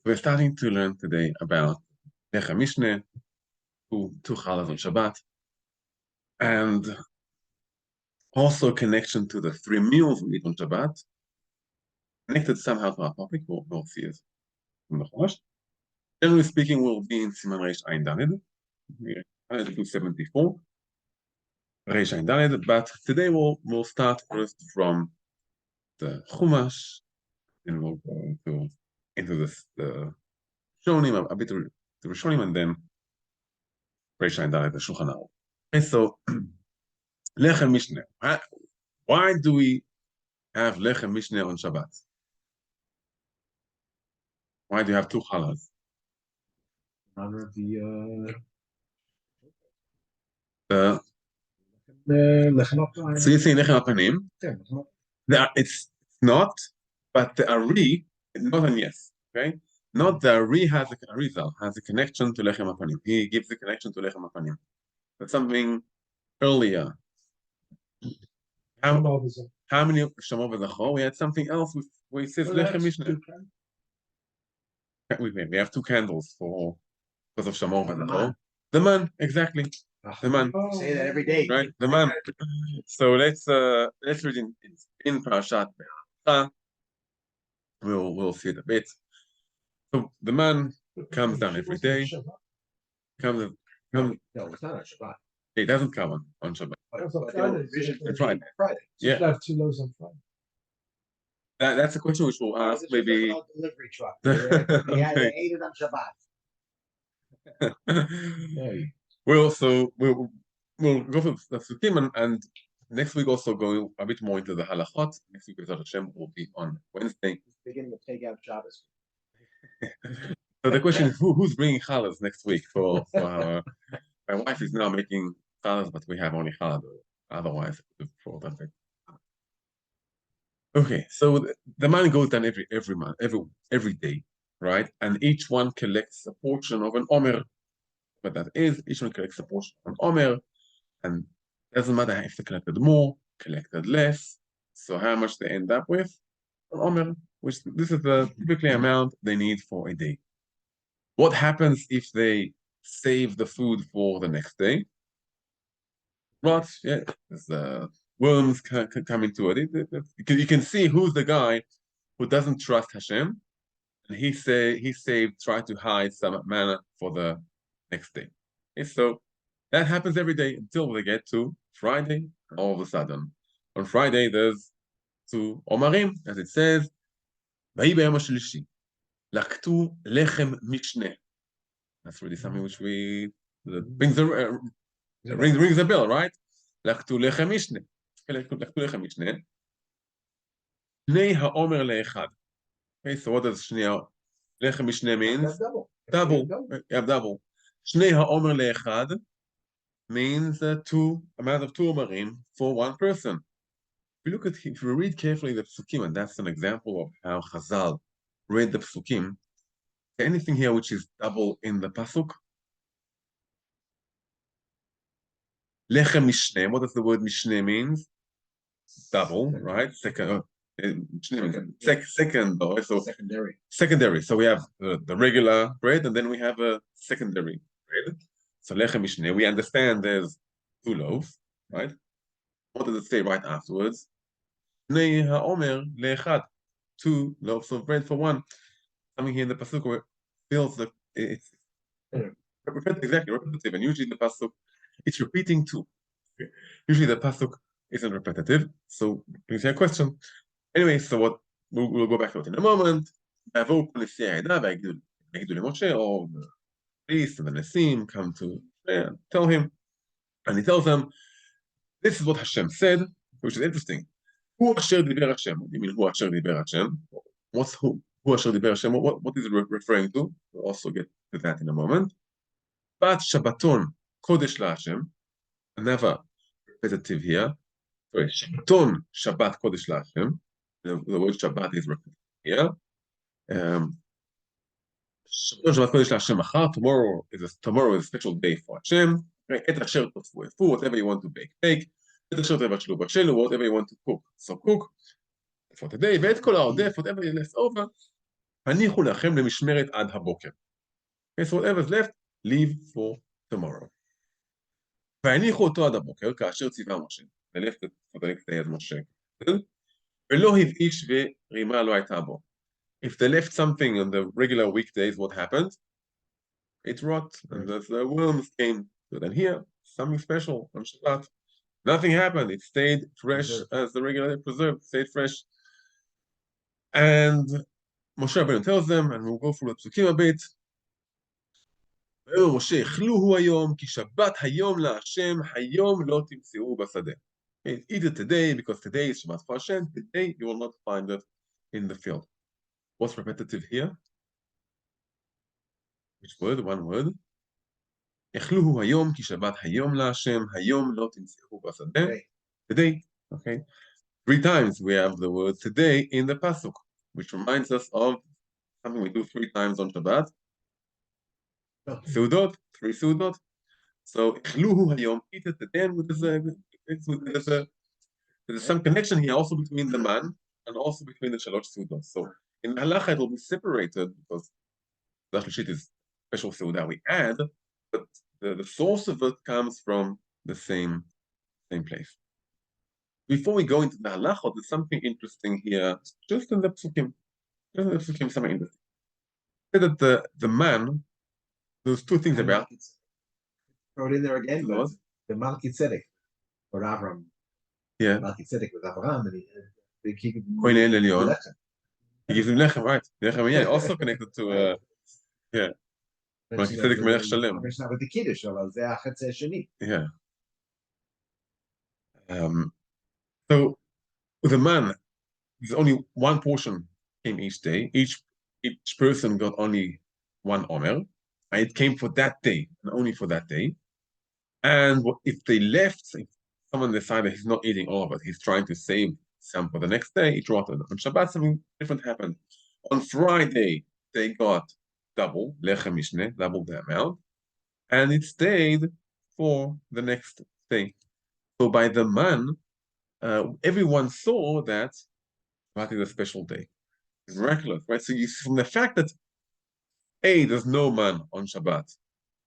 We're starting to learn today about Lechem Mishne, two challahs on Shabbat, and also connection to the 3 meals we eat on Shabbat, connected somehow to our topic. We'll see it in the Chumash. Generally speaking, we'll be in Siman Reish Ayin Daled, 274, Reish Ayin Daled, but today we'll start first from the Chumash, and we'll go into the Shonim, a bit of the Rishonim, and then Reish Ayin Daled, the Shulchan Aruch. Okay, so Lechem Mishne. Why do we have Lechem Mishne on Shabbat? Why do you have 2 challahs? Honor of the Lechem. So you say Lechem Apanim? It's not, but the Ari is not an yes. Okay, not the Ari has a Arizal has a connection to Lechem Apanim. He gives the connection to Lechem Apanim. That's something earlier. How many Shamo v'Zachor? We had something else where it says Lechem Mishne. We have 2 candles because of Shamo v'Zachor. The man, exactly. The man. Say that every day, right? The man. So let's read in Parashat Be'alach. We'll see it a bit. So the man comes down every day. No, it's not on Shabbat. It doesn't come on Shabbat. Friday. Yeah. Have 2 loaves on Friday. That's a question which we'll ask maybe. Delivery truck. Okay. They ate it on Shabbat. We'll go for the Sukkim and next week also go a bit more into the Halachot. Next week, Hashem will be on Wednesday. Beginning to take out Shabbos. So the question is, who's bringing challahs next week? For my wife is now making challahs, but we have only challah. Otherwise, for that. Okay, so the man goes down every month, every day, right? And each one collects a portion of an omer. What that is, each one collects a portion of an omer, and doesn't matter if they collected more, collected less. So how much they end up with? An omer, which this is the typically amount they need for a day. What happens if they save the food for the next day? Rot, yeah, the worms can come into it. You can see who's the guy who doesn't trust Hashem, and he saved, tried to hide some manna for the next day. Okay, so that happens every day until they get to Friday. All of a sudden, on Friday there's 2 omarim, as it says. Laktu lechem mishne. That's really something which rings a bell, right? Laktu lechem mishne. Laktu lechem mishne. Shnei haomer leechad. Okay, so what does shnei lechem mishne means? Double. You have double. Shnei haomer leechad means amount of 2 omarim for 1 person. If you read carefully the Psukim, and that's an example of how Chazal read the Psukim, anything here which is double in the Pasuk? Lechem Mishne, what does the word Mishne means? Double, right? Second, secondary. So we have the regular bread, and then we have a secondary bread. So Lechem Mishne, we understand there's 2 loaves, right? What does it say right afterwards? Shnei haomer leechad, 2 loaves of bread for 1. Something here in the pasuk where it feels that it's exactly repetitive, and usually the pasuk it's repeating 2. Okay. Usually the pasuk isn't repetitive, so you see a question. Anyway, so what we'll go back to it in a moment. Or the priest and the Nesim come to tell him, and he tells them, this is what Hashem said, which is interesting. Hu asher diber Hashem. What do you mean, Hu asher diber Hashem? What's Hu asher diber Hashem? What is it referring to? We'll also get to that in a moment. But Shabbaton Kodesh la Hashem, another repetitive here. Sorry, Shabbaton Shabbat Kodesh la Hashem. The word Shabbat is repetitive here. Shabbaton Shabbat Kodesh la Hashem. Tomorrow is a special day for Hashem. Et asher tofu, whatever you want to bake. Whatever you want to cook. So cook for today, ואת כל העודף, whatever is left over, הניחו לכם למשמרת עד הבוקר. Okay, so whatever's left, leave for tomorrow. והניחו אותו עד הבוקר, כאשר ציווה משה. They left it for the next day as משה. ולא הבאיש ורימה לא הייתה בו. If they left something on the regular weekdays, what happened? It rot, and the worms came to it. And here, something special on Shabbat. Nothing happened. It stayed fresh as the regular preserved, stayed fresh. And Moshe Rabbeinu tells them, and we'll go through the psukim a bit. ויאמר משה, אכלוהו היום, כי שבת היום להשם, היום לא תמצאו בשדה. Eat it today, because today is Shabbat for Hashem. Today you will not find it in the field. What's repetitive here? Which word? One word. אכלוהו היום, כי שבת היום להשם, היום לא תמצאו בשדה. Today, okay. 3 times we have the word today in the pasuk, which reminds us of something we do 3 times on Shabbat. Seudot, 3 seudot. So, אכלוהו היום, eat it today, there's some connection here also between the man and also between the shalosh seudot. So, in halacha it will be separated because the shlishit is special seudah we add, but the source of it comes from the same place. Before we go into the halachot, there's something interesting here, just in the psukim. Something interesting. That the man, there's 2 things about it. Throw it in there again, but the Malki Tzedek, or Avram. Yeah. Malki Tzedek with Avraham, and they keep it. Kohen Elyon. He gives him lechem, right? Lechem, yeah, also connected to, yeah. Malki Tzedek Melech Shalem. With the Kiddush, אבל זה החצי השני. Yeah. So, with a man, there's only 1 portion came each day. Each person got only 1 omer. And it came for that day, and only for that day. And if they left, if someone decided he's not eating all of it, he's trying to save some for the next day, it rotted. On Shabbat, something different happened. On Friday, they got double, Lechem Mishne, double the amount, and it stayed for the next day. So by the man, everyone saw that Shabbat is a special day. It's miraculous, right? So you see from the fact that there's no man on Shabbat,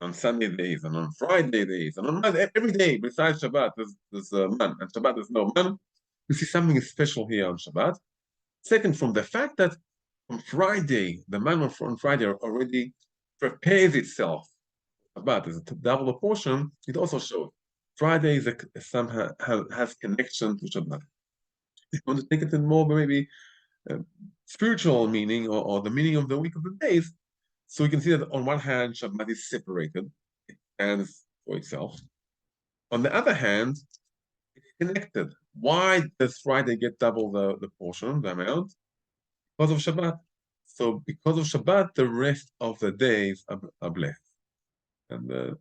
on Sunday days, and on Friday days, and on every day besides Shabbat, there's a man, and Shabbat there's no man. You see something special here on Shabbat. Second, from the fact that on Friday, the man on Friday already prepares itself. Shabbat is a double the portion. It also shows Friday is somehow has connection to Shabbat. If you want to take it in more, maybe spiritual meaning or the meaning of the week of the days. So we can see that on one hand, Shabbat is separated, it stands for itself. On the other hand, it's connected. Why does Friday get double the portion, the amount? Because of Shabbat. So because of Shabbat, the rest of the days are blessed. And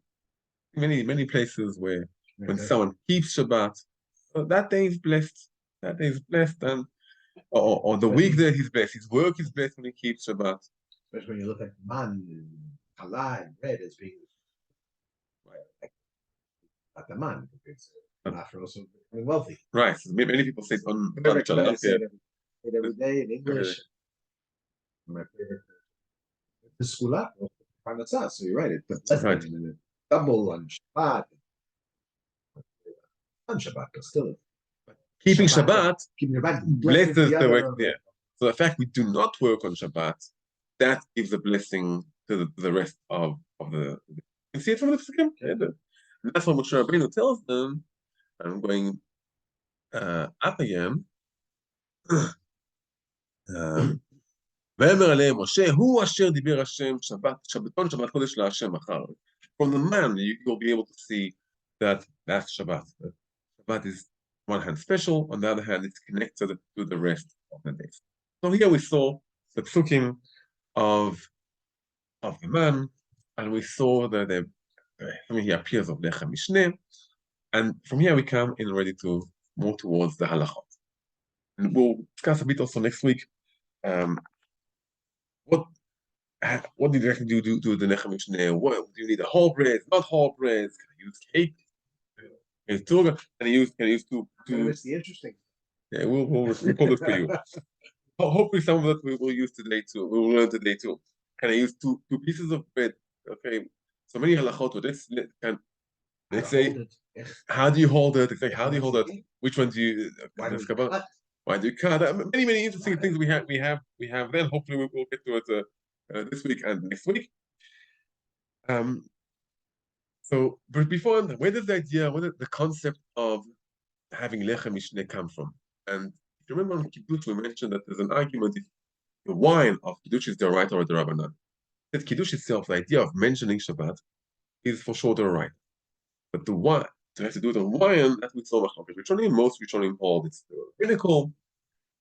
many places where when someone keeps Shabbat, so that day is blessed. That day is blessed, and or the week that he's blessed. His work is blessed when he keeps Shabbat. Especially when you look at man, challah, and bread as being at the man, because after also wealthy. Right. So many people say on every day in English. My favorite. The school up, so you're right. It's right. Double on Shabbat. On Shabbat, but still. Keeping Shabbat blesses the work there. So the fact we do not work on Shabbat, that gives a blessing to the rest of the. You can see it from the psukim. And that's what Moshe Rabbeinu tells them. I'm going up again. ויאמר עליהם משה, הוא אשר דיבר השם שבתון שבת קודש להשם מחר. From the man, you'll be able to see that that's Shabbat. Shabbat is on one hand special, on the other hand, it's connected to the rest of the days. So here we saw the psukim of the man, and we saw that he appears of Lechem Mishne, and from here we come in ready to move towards the Halachot. And we'll discuss a bit also next week. What did you actually do to the Lechem Mishne? What do you need? A whole bread, not whole bread? Can you use cake? Can you use two? It's the interesting. Yeah, we'll record it for you. hopefully some of that we will use today too. We will learn today too. Can I use two pieces of bread? Okay, so many halachot. Let's say, how do you hold it? It's like, how do you hold it? Which one do you? Why do you cut? Why do you cut? Many interesting things we have. Then hopefully we'll get to it this week and next week. So, but before, where does the concept of having Lechem Mishne come from? And if you remember on Kiddush, we mentioned that there's an argument if the wine of Kiddush is the right or the Rabbanan. That Kiddush itself, the idea of mentioning Shabbat, is for sure the right. But the wine, to have to do it on wine, that we saw Rishonim, most Rishonim hold it's the rabbinical,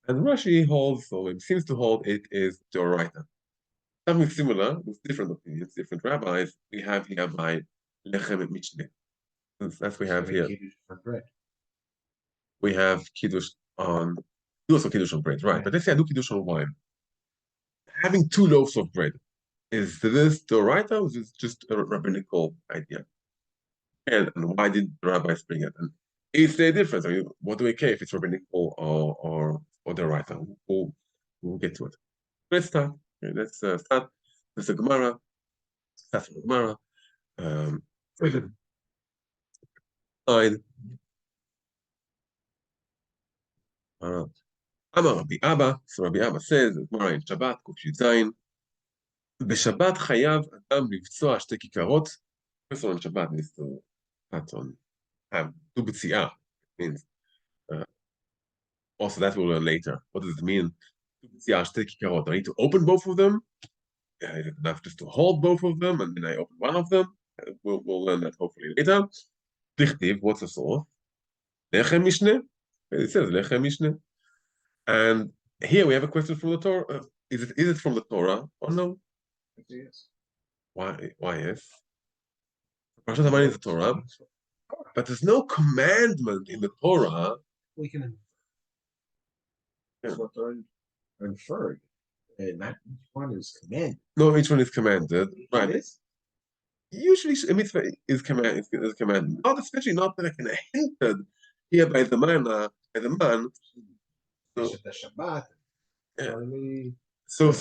and Rashi holds, or it seems to hold, it is the Oraita. Something similar, with different opinions, different rabbis, we have here by Lechem and Mishne. That's we have here. We have Kiddush on, also Kiddush on bread, right? But let's say I do Kiddush on wine. Having 2 loaves of bread, is this the right or is it just a rabbinical idea? And why did the rabbis bring it? And is there a difference? I mean, what do we care if it's rabbinical or the right? We'll get to it. Let's start. Okay, let's start. There's a Gemara. That's the Gemara. Amar Rabbi Abba. So Rabbi Abba says, Gemara in Shabbat, ק"ז, בשבת חייב אדם לבצוע 2 כיכרות. Person on Shabbat needs to cut on, do b'tziah. Means, also that we'll learn later. What does it mean? Do b'tziah 2 כיכרות. I need to open both of them. Is it enough just to hold both of them and then I open one of them? We'll learn that hopefully later. Dichtiv, what's the source? Lechem Mishne. It says Lechem Mishne. And here we have a question from the Torah. Is it from the Torah or no? Yes. Why yes? Parashat Haman is the Torah, but there's no commandment in the Torah. We can that's what they're inferred. Not each one is commanded. No, each one is commanded. Right. Is? Usually a mitzvah is commanded. Not especially not that I can hinted here by the man. So, the Shabbat. Yeah. So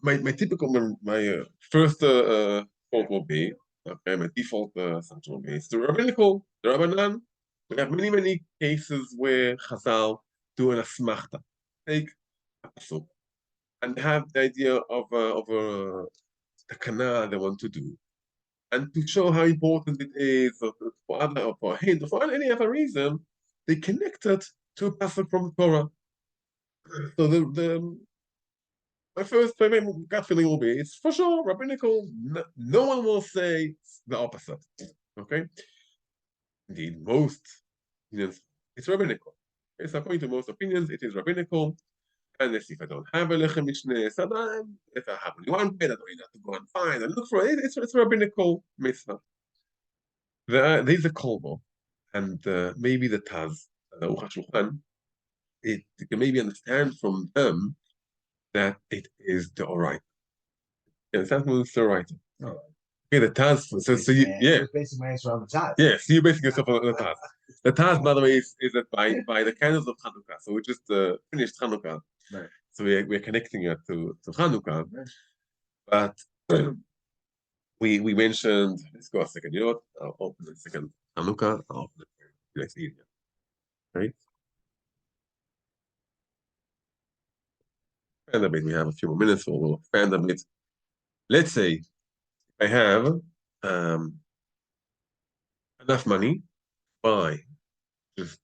my typical first thought will be, okay, my default assumption will be it's the rabbinical, the Rabbanan. We have many cases where Chazal do an asmachta, take a pasuk, and have the idea of a takana they want to do, and to show how important it is, or for a hint, or for any other reason, they connect it to a pasuk from the Torah. So my first gut feeling will be it's for sure rabbinical. No one will say the opposite. Okay. Indeed, most opinions it's rabbinical. Okay, so according to most opinions, it is rabbinical. And let's see if I don't have a lechem mishne. So if I have only one bread, I don't need to go and find and look for it. It's a rabbinical mitzvah. There's a kolbo, and maybe the Taz, you can maybe understand from them that it is the Oraita. Yeah, it's not the Oraita. Oh. Okay, the Taz. So you, yeah. Basically, my answer on the Taz. Yeah, so you basically yourself on the Taz. The Taz, by the way, is that by the candles of Hanukkah. So we just finished Hanukkah. Right. So we're connecting it to Hanukkah. Right. But we mentioned, let's go a second. You know what? I'll open a second Hanukkah. I'll open it for next evening. Right? Expand a bit. We have a few more minutes, so we'll expand a bit. Let's say I have enough money to buy just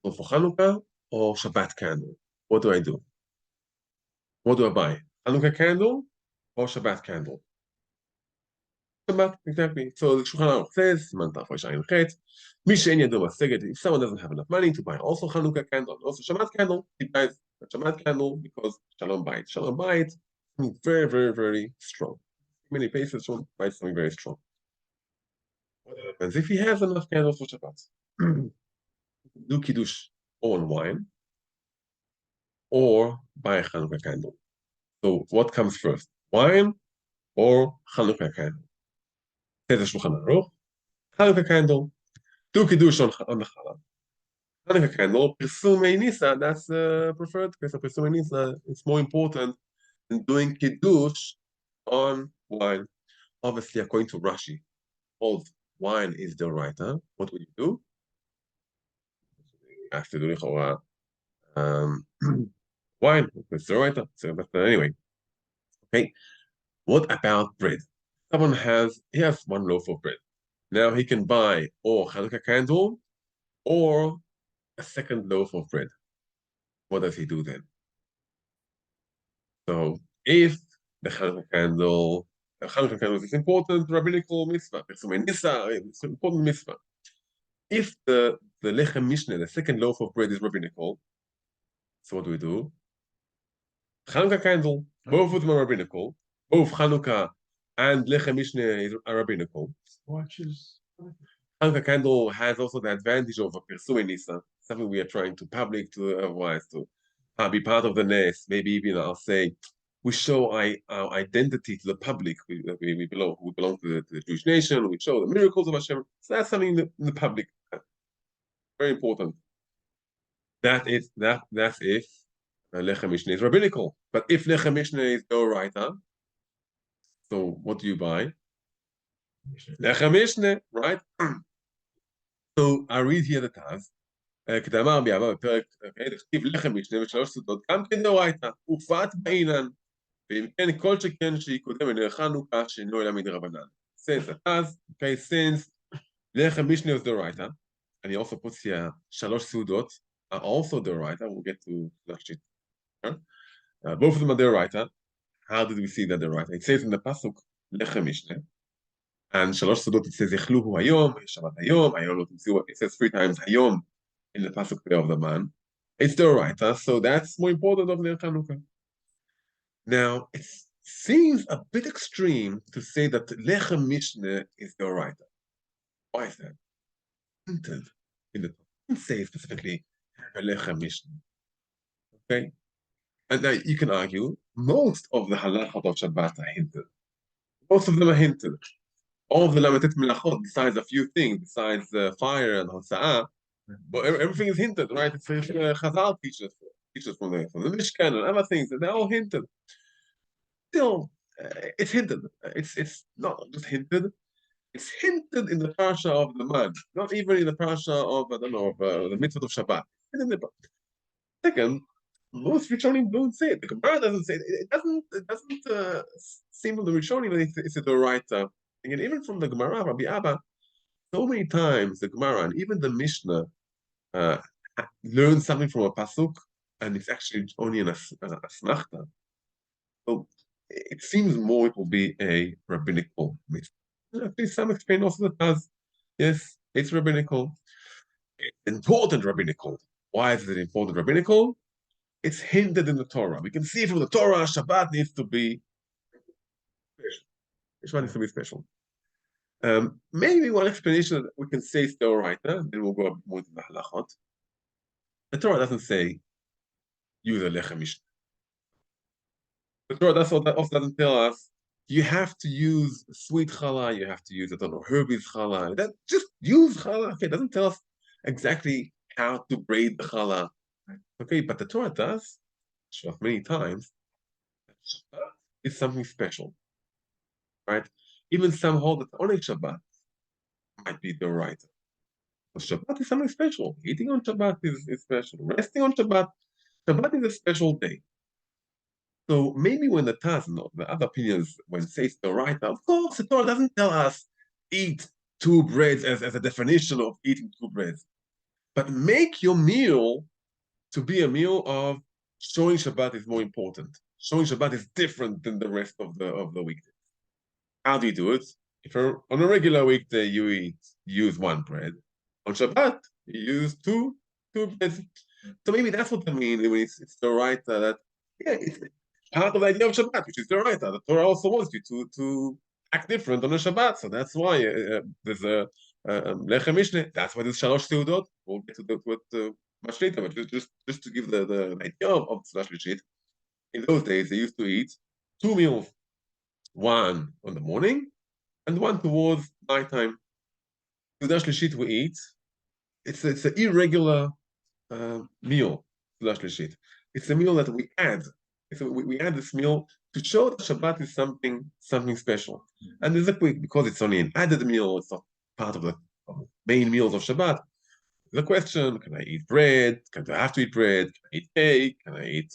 for Hanukkah or Shabbat candle. What do I do? What do I buy? Hanukkah candle or Shabbat candle? Shabbat, exactly. So the Shulchan Aruch says, if someone doesn't have enough money to buy also Hanukkah candle and also Shabbat candle, he buys a Shabbat candle because Shalom Bayit. Shalom Bayit, very strong. Many places Shalom Bayit something very strong. What happens if he has enough candles for Shabbat? Do Kiddush on wine or buy a Hanukkah candle. So what comes first, wine or Hanukkah candle? Says the Shulchan Aruch, Hanukkah candle, do Kiddush on the Challah. Hanukkah candle, Pirsumei Nisa, that's preferred because of Pirsumei Nisa. It's more important than doing Kiddush on wine. Obviously, according to Rashi, all wine is the right. What would you do? You have to do wine. It's the right. So, but anyway, okay. What about bread? Someone he has one loaf of bread. Now he can buy or Hanukkah candle or a second loaf of bread. What does he do then? So if the Hanukkah candle is important rabbinical mitzvah, it's an important mitzvah. If the Lechem Mishne, the second loaf of bread, is rabbinical, so what do we do? Hanukkah candle, both of them are rabbinical. Both Hanukkah and Lechem Mishne are rabbinical. Hanukkah candle has also the advantage of a Pirsumei Nisa, something we are trying to public to otherwise to be part of the nest. Maybe even I'll say we show our identity to the public. We belong to the Jewish nation. We show the miracles of Hashem. So that's something in the public. Very important. That's if Lechem Mishne is rabbinical. But if Lechem Mishne is Doraita, so what do you buy? Lechem Mishne, right? So I read here the Taz. כדאמר ביאמר בפרק, תכתיב לחם משנה ושלוש סודות, גם כן דאורייתא, ופת בעינן, ואם כן כל שכן שיקודם ונר חנוכה, שאינו אלא מדרבנן. Since the Taz, okay, since לחם משנה is דאורייתא, and he also puts here שלוש סעודות are also דאורייתא, we'll get to that. Both of them are דאורייתא. How did we see that דאורייתא? It says in the pasuk לחם משנה, and שלוש סעודות it says יאכלוהו היום, שבת היום, היום לא תמצאו, it says 3 times היום in the pasuk of the man. It's דאורייתא, so that's more important of Ner Chanukah. Now, it seems a bit extreme to say that Lechem Mishne is Doraita. Why is that? Hinted in the Torah. Say specifically Lechem Mishne. Okay? And now you can argue most of the Halachot of Shabbat are hinted. Most of them are hinted. All of the Lamatet Melachot, besides a few things, besides fire and Hosa'ah, but everything is hinted, right? It's Chazal teaches from the Mishkan and other things, and they're all hinted. Still, it's hinted. It's not just hinted. It's hinted in the parsha of the man, not even in the parsha of the mitzvah of Shabbat. Second, most Rishonim don't say it. The Gemara doesn't say it. It doesn't seem from the Rishonim that it's a Doraita. Again, even from the Gemara, Rabbi Abba, so many times the Gemara and even the Mishnah learn something from a pasuk, and it's actually only an asmachta. So it seems more it will be a rabbinical mitzvah. At least some explain also that as yes, it's rabbinical. It's important rabbinical. Why is it important rabbinical? It's hinted in the Torah. We can see from the Torah, Shabbat needs to be special. Shabbat needs to be special. Maybe one explanation that we can say is Doraita, then we'll go more into the Halachot. The Torah doesn't say use a Lechem Mishne. The Torah also doesn't tell us you have to use sweet challah, you have to use, herbies challah. That just use challah. Okay, it doesn't tell us exactly how to braid the challah. Okay, but the Torah does show us many times that Shabbat is something special. Right? Even some hold that only Shabbat might be the right. But Shabbat is something special. Eating on Shabbat is special. Resting on Shabbat is a special day. So maybe when the Taz, the other opinions, when it says the right, of course, the Torah doesn't tell us eat 2 breads as a definition of eating 2 breads. But make your meal to be a meal of showing Shabbat is more important. Showing Shabbat is different than the rest of the weekdays. How do you do it? If on a regular weekday you use 1 bread, on Shabbat you use two breads. So maybe that's what I mean when it's the right that it's part of the idea of Shabbat, which is the right. The Torah also wants you to act different on a Shabbat, so that's why there's a Lechem Mishne. That's why there's Shalosh Seudot. We'll get to it much later, but just to give the idea of Shalosh Lishit. In those days, they used to eat 2 meals, 1 on the morning and 1 towards nighttime. Shalosh Lishit we eat. It's an irregular meal, it's a meal that we add. So we add this meal to show that Shabbat is something special. And there's a quick, because it's only an added meal, it's not part of the main meals of Shabbat. The question: can I eat bread? Can I have to eat bread? Can I eat cake? Can I eat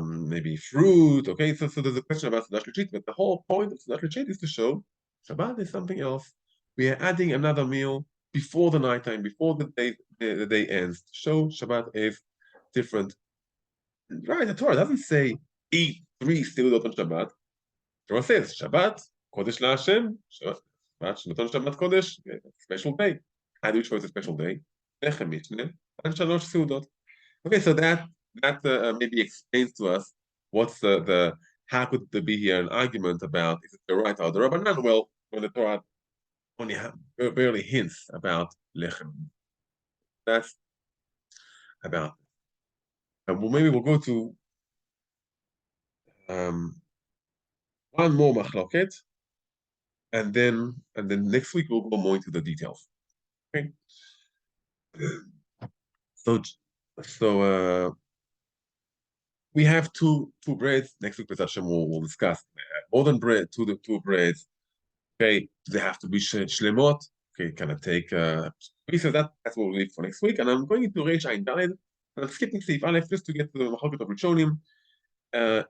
maybe fruit? Okay, so there's a question about Seudat Shlichit, but the whole point of Seudat Shlichit is to show Shabbat is something else. We are adding another meal before the nighttime, before the day ends, to show Shabbat is different. Right, the Torah doesn't say eat 3 seudot on Shabbat. The Torah says Shabbat, Kodesh LaHashem, Shabbat, Shabbat Kodesh, special day. How do you choose a special day? Lechem, Mishne, and Shalosh seudot. Okay, so that maybe explains to us what's the how could there be here an argument about is it the right or the Rabbanan? Well, when the Torah only barely hints about Lechem. That's about. Well, maybe we'll go to one more machloket, and then next week we'll go more into the details. Okay. So we have two breads. Next week, we'll discuss more than bread. Two breads. Okay, they have to be shlemot. Okay, can I take pieces? That's what we'll leave for next week. And I'm going into Reish Ayin Daled, and I'm skipping Seif Aleph just to get to the Machloket of Rishonim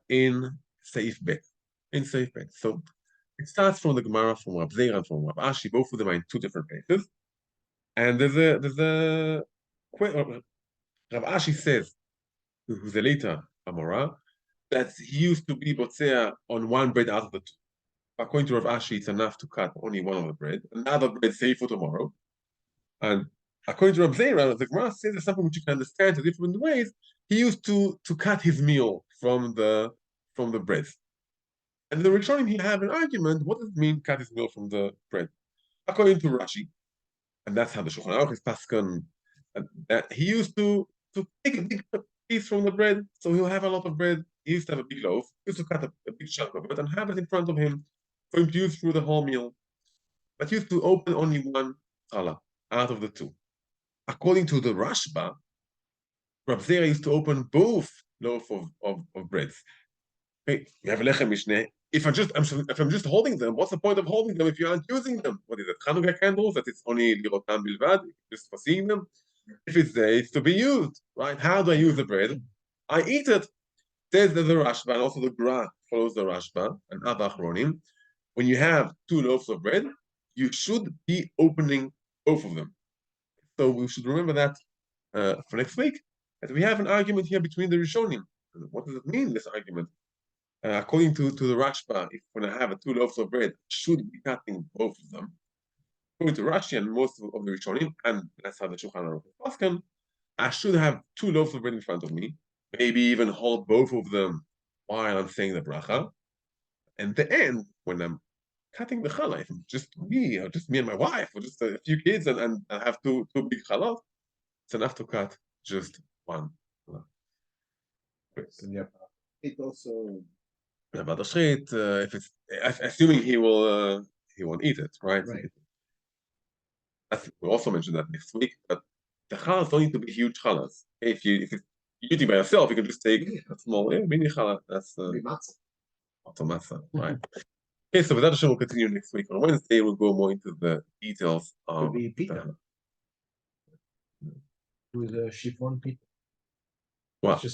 in Seif Bet. So it starts from the Gemara, from Rab Zeira and from Rab Ashi. Both of them are in two different places. And there's a Rab Ashi says, who's a later Amora, that he used to be botzea on one bread out of the two. According to Rav Ashi, it's enough to cut only one of the bread. Another bread saved for tomorrow. And according to Rav Zeira, the Gemara says there's something which you can understand in different ways. He used to cut his meal from the breads. And the Rishonim here have an argument. What does it mean, cut his meal from the bread? According to Rashi, and that's how the Shulchan Aruch is paskan, that he used to take a big piece from the bread, so he'll have a lot of bread. He used to have a big loaf. He used to cut a big chunk of it and have it in front of him for him to use through the whole meal. But he used to open only one challah out of the two. According to the Rashba, Rab Zeira used to open both loaves of breads. Okay, you have a Lechem Mishne. If I'm just holding them, what's the point of holding them if you aren't using them? What is it? Chanukah candles? That it's only lirotam bilvad, just for seeing them. If it's there, it's to be used, right? How do I use the bread? I eat it. There's the Rashba, and also the Gra follows the Rashba and other Achronim. When you have 2 loaves of bread, you should be opening both of them. So we should remember that for next week, that we have an argument here between the Rishonim. What does it mean, this argument? According to the Rashba, if when I have 2 loaves of bread, I should be cutting both of them. According to Rashi and most of the Rishonim, and that's how the Shulchan Aruch is paskan, I should have 2 loaves of bread in front of me, maybe even hold both of them while I'm saying the bracha. And the end, when I'm cutting the challah, if it's just me, or just me and my wife, or just a few kids, and I have two big challah, it's enough to cut just one. It also. About the shchit, if it's assuming he won't eat it, right? We'll also mention that next week. But the challahs don't need to be huge challahs. If it's eating by yourself, you can just take a small mini challah. That's matzah, right? Okay, so with that, we'll continue next week. On Wednesday, we'll go more into the details of pita. With a chiffon pita. Well,